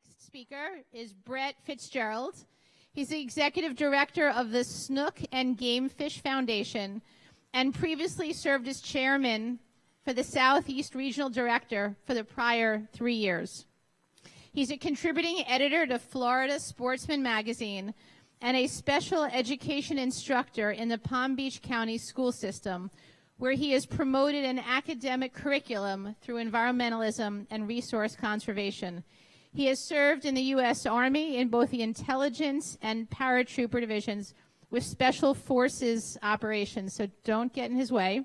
next speaker is Brett Fitzgerald. He's the executive director of the Snook and Gamefish Foundation and previously served as chairman for the Southeast Regional Director for the prior 3 years. He's a contributing editor to Florida Sportsman magazine and a special education instructor in the Palm Beach County school system, where he has promoted an academic curriculum through environmentalism and resource conservation. He has served in the U.S. Army in both the intelligence and paratrooper divisions with special forces operations, so don't get in his way.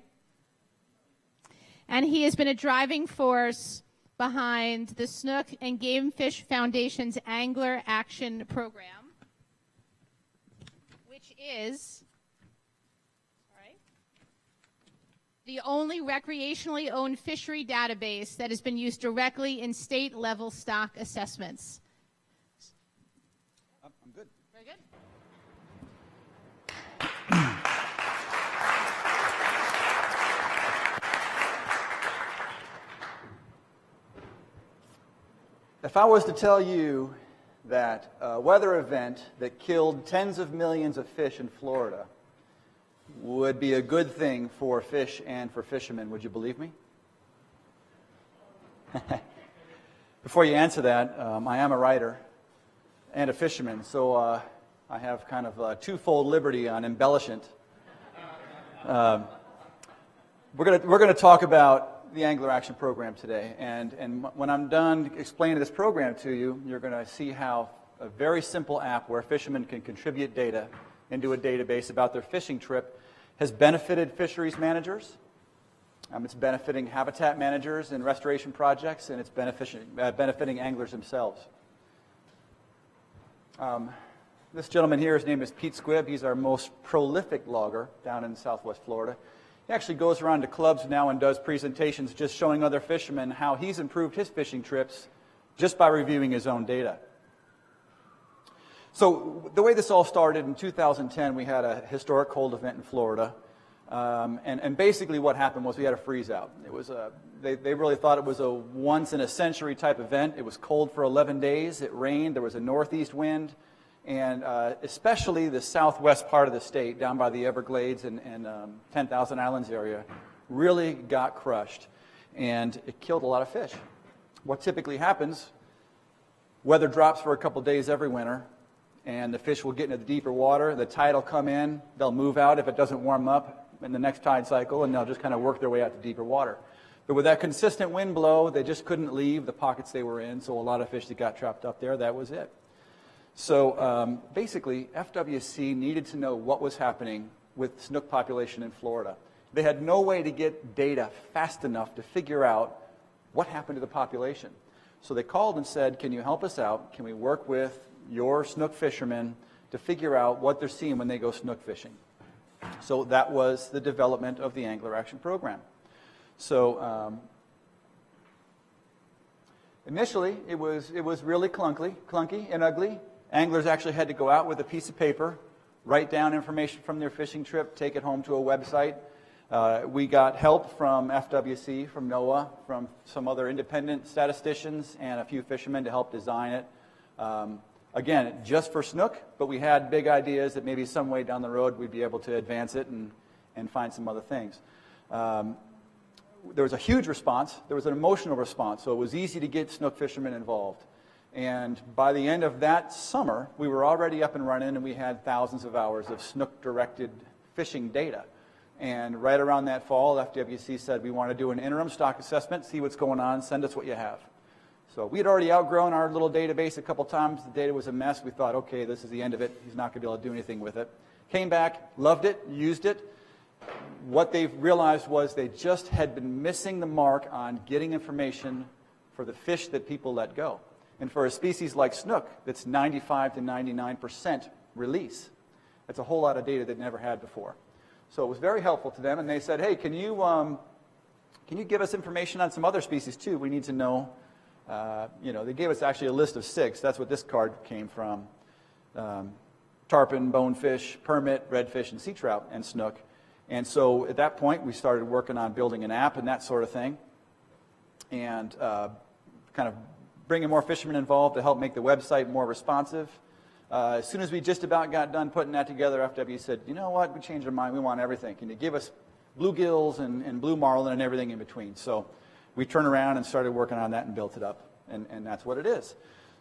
And he has been a driving force behind the Snook and Gamefish Foundation's Angler Action Program, which is the only recreationally owned fishery database that has been used directly in state-level stock assessments. I'm good. Very good. If I was to tell you that a weather event that killed tens of millions of fish in Florida would be a good thing for fish and for fishermen, would you believe me? Before you answer that, I am a writer and a fisherman, so I have kind of a twofold liberty on embellishment. We're going to talk about the Angler Action Program today, and when I'm done explaining this program to you, you're going to see how a very simple app where fishermen can contribute data into a database about their fishing trip has benefited fisheries managers. It's benefiting habitat managers and restoration projects, and it's benefiting anglers themselves. This gentleman here, his name is Pete Squibb. He's our most prolific logger down in Southwest Florida. He actually goes around to clubs now and does presentations just showing other fishermen how he's improved his fishing trips just by reviewing his own data. So the way this all started, in 2010, we had a historic cold event in Florida. And basically what happened was we had a freeze out. It was they really thought it was a once-in-a-century type event. It was cold for 11 days. It rained. There was a northeast wind. And especially the southwest part of the state, down by the Everglades and 10,000 Islands area, really got crushed. And it killed a lot of fish. What typically happens, weather drops for a couple days every winter, and the fish will get into the deeper water. The tide will come in. They'll move out if it doesn't warm up in the next tide cycle, and they'll just kind of work their way out to deeper water. But with that consistent wind blow, they just couldn't leave the pockets they were in, so a lot of fish that got trapped up there, that was it. So basically, FWC needed to know what was happening with snook population in Florida. They had no way to get data fast enough to figure out what happened to the population. So they called and said, can you help us out? Can we work with your snook fishermen to figure out what they're seeing when they go snook fishing? So that was the development of the Angler Action Program. So initially, it was really clunky and ugly. Anglers actually had to go out with a piece of paper, write down information from their fishing trip, take it home to a website. We got help from FWC, from NOAA, from some other independent statisticians, and a few fishermen to help design it. Again, just for snook, but we had big ideas that maybe some way down the road we'd be able to advance it and find some other things. There was a huge response. There was an emotional response, so it was easy to get snook fishermen involved. And by the end of that summer, we were already up and running, and we had thousands of hours of snook-directed fishing data. And right around that fall, FWC said, we want to do an interim stock assessment, see what's going on, send us what you have. So we had already outgrown our little database a couple times. The data was a mess. We thought, okay, this is the end of it. He's not going to be able to do anything with it. Came back, loved it, used it. What they've realized was they just had been missing the mark on getting information for the fish that people let go. And for a species like snook, that's 95 to 99% release. That's a whole lot of data they'd never had before. So it was very helpful to them, and they said, hey, can you give us information on some other species too? We need to know. They gave us actually a list of 6. That's what this card came from. Tarpon, bonefish, permit, redfish, and sea trout, and snook. And so at that point, we started working on building an app and that sort of thing. And kind of bringing more fishermen involved to help make the website more responsive. As soon as we just about got done putting that together, FW said, you know what, we changed our mind, we want everything. Can you give us bluegills and blue marlin and everything in between? So we turned around and started working on that and built it up, and that's what it is.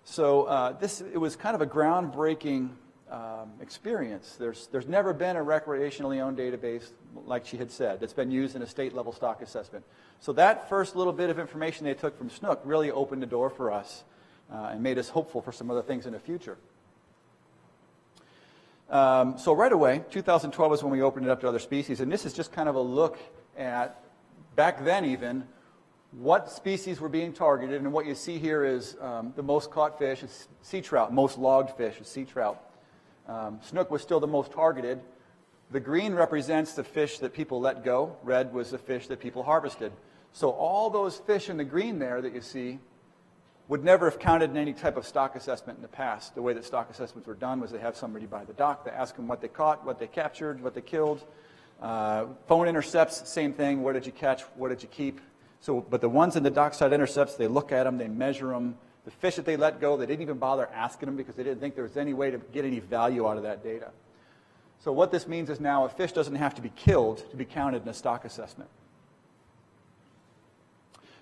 So it was kind of a groundbreaking experience. There's never been a recreationally owned database, like she had said, that's been used in a state-level stock assessment. So that first little bit of information they took from Snook really opened the door for us and made us hopeful for some other things in the future. So right away, 2012 is when we opened it up to other species, and this is just kind of a look at, back then even, what species were being targeted, and what you see here is the most caught fish is sea trout, most logged fish is sea trout. Snook was still the most targeted. The green represents the fish that people let go. Red was the fish that people harvested. So all those fish in the green there that you see would never have counted in any type of stock assessment in the past. The way that stock assessments were done was they have somebody by the dock, they ask them what they caught, what they captured, what they killed. Phone intercepts, same thing, what did you catch, what did you keep? So, but the ones in the dockside intercepts, they look at them, they measure them. The fish that they let go, they didn't even bother asking them because they didn't think there was any way to get any value out of that data. So what this means is now a fish doesn't have to be killed to be counted in a stock assessment.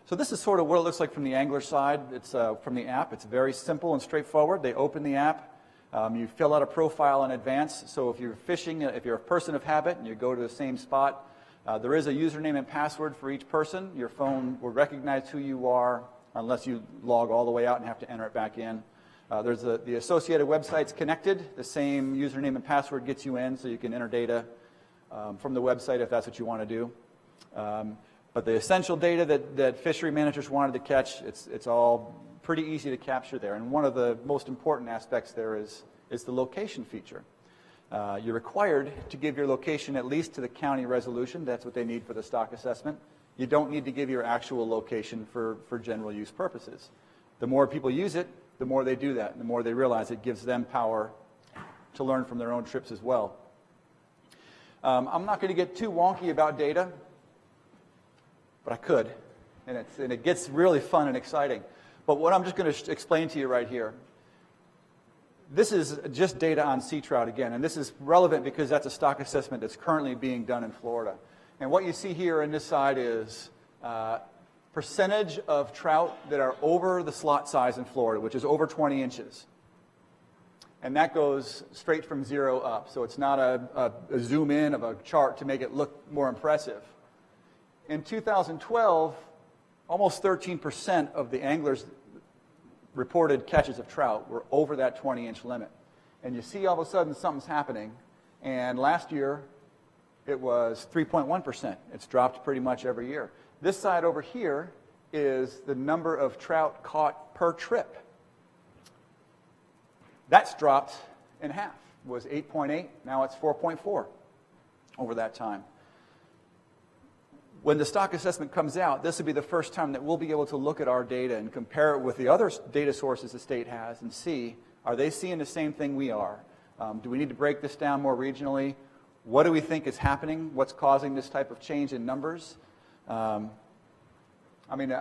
So this is sort of what it looks like from the angler side. It's from the app. It's very simple and straightforward. They open the app. You fill out a profile in advance. So if you're fishing, if you're a person of habit and you go to the same spot, there is a username and password for each person. Your phone will recognize who you are unless you log all the way out and have to enter it back in. There's the associated websites connected. The same username and password gets you in so you can enter data from the website if that's what you want to do. But the essential data that fishery managers wanted to catch, it's all pretty easy to capture there. And one of the most important aspects there is the location feature. You're required to give your location at least to the county resolution. That's what they need for the stock assessment. You don't need to give your actual location for general use purposes. The more people use it, the more they do that, and the more they realize it gives them power to learn from their own trips as well. I'm not going to get too wonky about data, but I could, and it gets really fun and exciting. But what I'm just going to explain to you right here, this is just data on sea trout again, and this is relevant because that's a stock assessment that's currently being done in Florida. And what you see here on this side is percentage of trout that are over the slot size in Florida, which is over 20 inches. And that goes straight from 0 up, so it's not a zoom in of a chart to make it look more impressive. In 2012, almost 13% of the anglers' reported catches of trout were over that 20-inch limit. And you see all of a sudden something's happening. And last year, it was 3.1%. It's dropped pretty much every year. This side over here is the number of trout caught per trip. That's dropped in half. It was 8.8, now it's 4.4 over that time. When the stock assessment comes out, this will be the first time that we'll be able to look at our data and compare it with the other data sources the state has and see, are they seeing the same thing we are? Do we need to break this down more regionally? What do we think is happening? What's causing this type of change in numbers? I mean,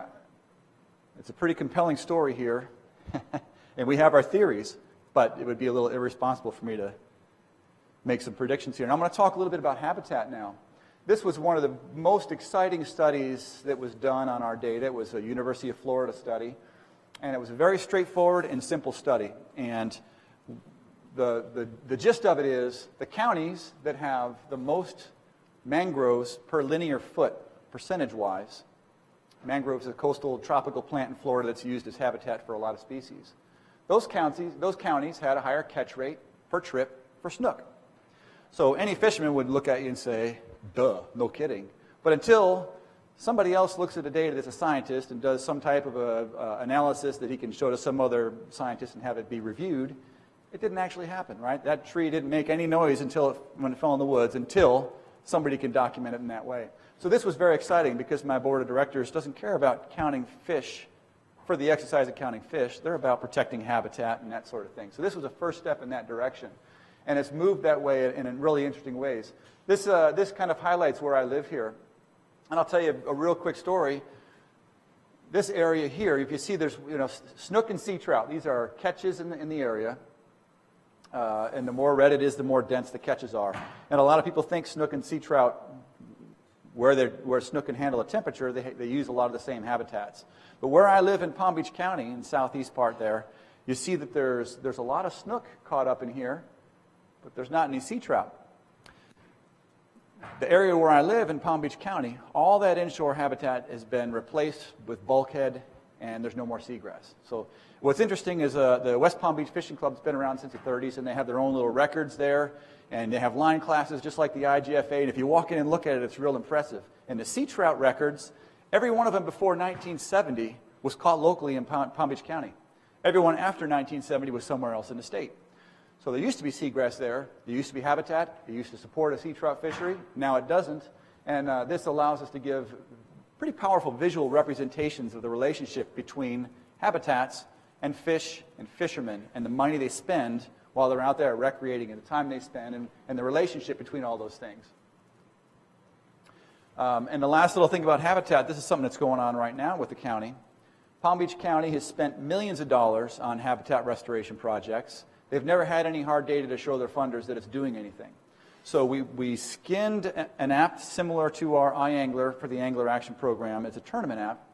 it's a pretty compelling story here, and we have our theories, but it would be a little irresponsible for me to make some predictions here. And I'm going to talk a little bit about habitat now. This was one of the most exciting studies that was done on our data. It was a University of Florida study, and it was a very straightforward and simple study. And the gist of it is the counties that have the most mangroves per linear foot, percentage-wise, mangroves is a coastal tropical plant in Florida that's used as habitat for a lot of species. Those counties had a higher catch rate per trip for snook. So any fisherman would look at you and say, duh, no kidding. But until somebody else looks at the data that's a scientist and does some type of analysis that he can show to some other scientist and have it be reviewed, it didn't actually happen, right? That tree didn't make any noise when it fell in the woods until somebody can document it in that way. So this was very exciting because my board of directors doesn't care about counting fish for the exercise of counting fish. They're about protecting habitat and that sort of thing. So this was a first step in that direction. And it's moved that way in really interesting ways. This kind of highlights where I live here. And I'll tell you a real quick story. this area here, if you see there's snook and sea trout. These are catches in the area. And the more red it is, the more dense the catches are. And a lot of people think snook and sea trout, where snook can handle a temperature, they use a lot of the same habitats. But where I live in Palm Beach County, in the southeast part there, you see that there's a lot of snook caught up in here, but there's not any sea trout. The area where I live in Palm Beach County, all that inshore habitat has been replaced with bulkhead, and there's no more seagrass. So what's interesting is the West Palm Beach Fishing Club's been around since the 30s, and they have their own little records there, and they have line classes just like the IGFA, and if you walk in and look at it, it's real impressive. And the sea trout records, every one of them before 1970 was caught locally in Palm Beach County. Everyone after 1970 was somewhere else in the state. So there used to be seagrass there, there used to be habitat, it used to support a sea trout fishery, now it doesn't, and this allows us to give pretty powerful visual representations of the relationship between habitats and fish and fishermen and the money they spend while they're out there recreating and the time they spend and the relationship between all those things. And the last little thing about habitat, this is something that's going on right now with the county. Palm Beach County has spent millions of dollars on habitat restoration projects. They've never had any hard data to show their funders that it's doing anything. So we skinned an app similar to our iAngler for the Angler Action Program. It's a tournament app,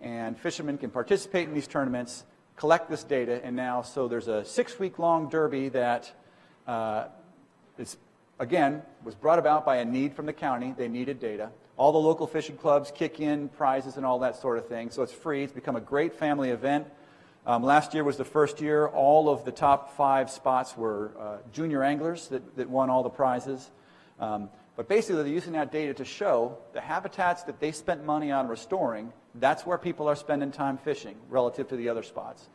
and fishermen can participate in these tournaments, collect this data, and now, so there's a 6-week-long derby that was brought about by a need from the county. They needed data. All the local fishing clubs kick in prizes and all that sort of thing, so it's free. It's become a great family event. Last year was the first year. All of the top 5 spots were junior anglers that won all the prizes. But basically, they're using that data to show the habitats that they spent money on restoring, that's where people are spending time fishing relative to the other spots.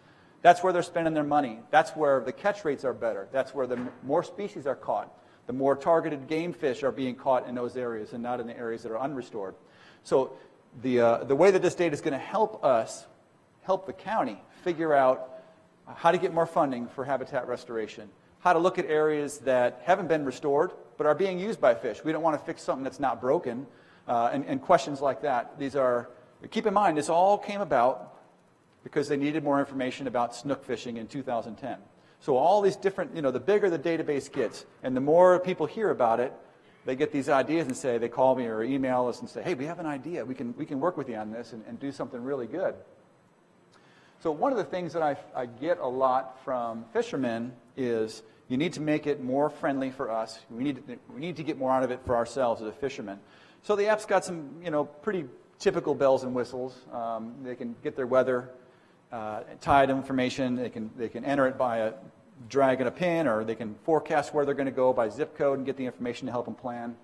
That's where they're spending their money. That's where the catch rates are better. That's where the more species are caught. The more targeted game fish are being caught in those areas and not in the areas that are unrestored. So the way that this data is going to help us, help the county figure out how to get more funding for habitat restoration, how to look at areas that haven't been restored but are being used by fish. We don't want to fix something that's not broken, and questions like that. These are, keep in mind, this all came about because they needed more information about snook fishing in 2010. So all these different, the bigger the database gets and the more people hear about it, they get these ideas and say, they call me or email us and say, hey, we have an idea. We can work with you on this and do something really good. So one of the things that I get a lot from fishermen is you need to make it more friendly for us. We need to get more out of it for ourselves as a fisherman. So the app's got some pretty typical bells and whistles. They can get their weather tide information. They can enter it by dragging a pin, or they can forecast where they're going to go by zip code and get the information to help them plan.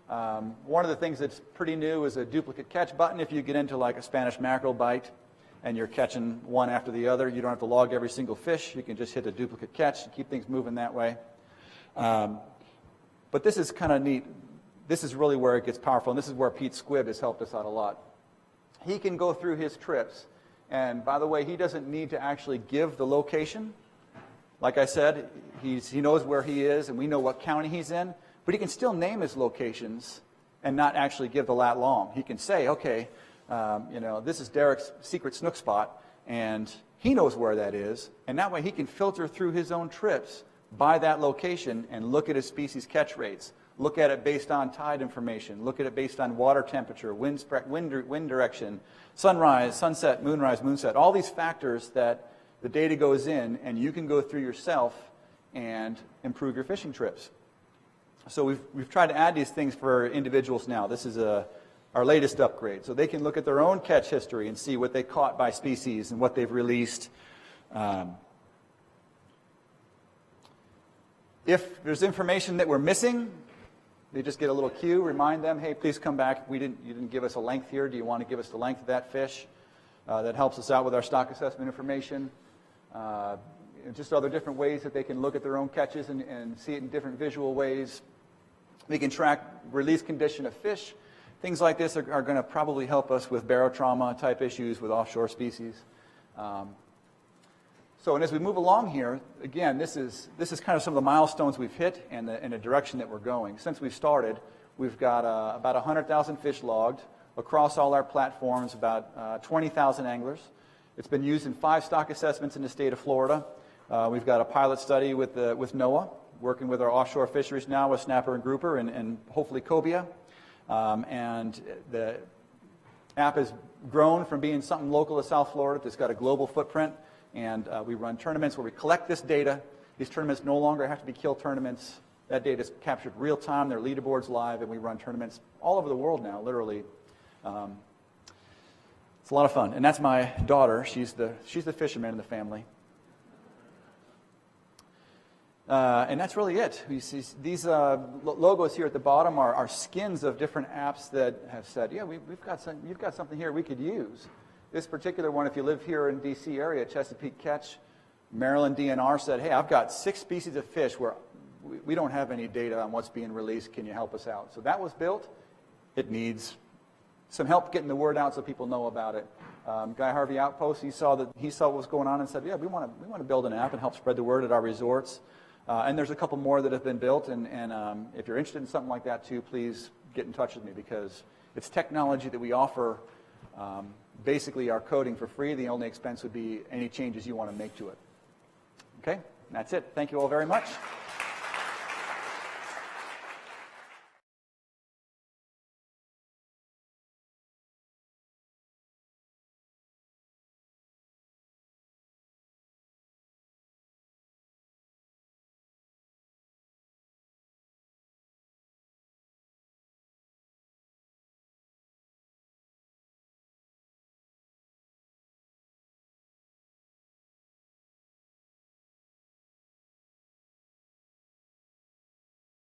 One of the things that's pretty new is a duplicate catch button. If you get into like a Spanish mackerel bite and you're catching one after the other, you don't have to log every single fish. You can just hit a duplicate catch and keep things moving that way. But this is kind of neat. This is really where it gets powerful, and this is where Pete Squibb has helped us out a lot. He can go through his trips, and by the way, he doesn't need to actually give the location. Like I said, he knows where he is, and we know what county he's in, but he can still name his locations and not actually give the lat long. He can say, okay, this is Derek's secret snook spot, and he knows where that is, and that way he can filter through his own trips by that location and look at his species catch rates, look at it based on tide information, look at it based on water temperature, wind direction, sunrise, sunset, moonrise, moonset, all these factors that the data goes in, and you can go through yourself and improve your fishing trips. So we've tried to add these things for individuals now. This is our latest upgrade. So they can look at their own catch history and see what they caught by species and what they've released. If there's information that we're missing, they just get a little cue, remind them, hey, please come back. You didn't give us a length here. Do you want to give us the length of that fish? That helps us out with our stock assessment information. Just other different ways that they can look at their own catches and see it in different visual ways. They can track release condition of fish. Things like this are going to probably help us with barotrauma type issues with offshore species. And as we move along here, again, this is kind of some of the milestones we've hit and the direction that we're going. Since we've started, we've got about 100,000 fish logged. across all our platforms, about 20,000 anglers. It's been used in 5 stock assessments in the state of Florida. We've got a pilot study with NOAA, working with our offshore fisheries now with snapper and grouper and hopefully cobia. And the app has grown from being something local to South Florida that's got a global footprint. And we run tournaments where we collect this data. These tournaments no longer have to be kill tournaments. That data is captured real time. Their leaderboards live, and we run tournaments all over the world now, literally. It's a lot of fun. And that's my daughter. She's the fisherman in the family. And that's really it. You see these logos here at the bottom are skins of different apps that have said, yeah, you've got something here we could use. This particular one, if you live here in D.C. area, Chesapeake Catch, Maryland DNR said, hey, I've got 6 species of fish where we don't have any data on what's being released. Can you help us out? So that was built. It needs some help getting the word out so people know about it. Guy Harvey Outpost, he saw what was going on and said, yeah, we want to build an app and help spread the word at our resorts. And there's a couple more that have been built. And if you're interested in something like that too, please get in touch with me, because it's technology that we offer. Basically, our coding for free. The only expense would be any changes you want to make to it. Okay, that's it. Thank you all very much.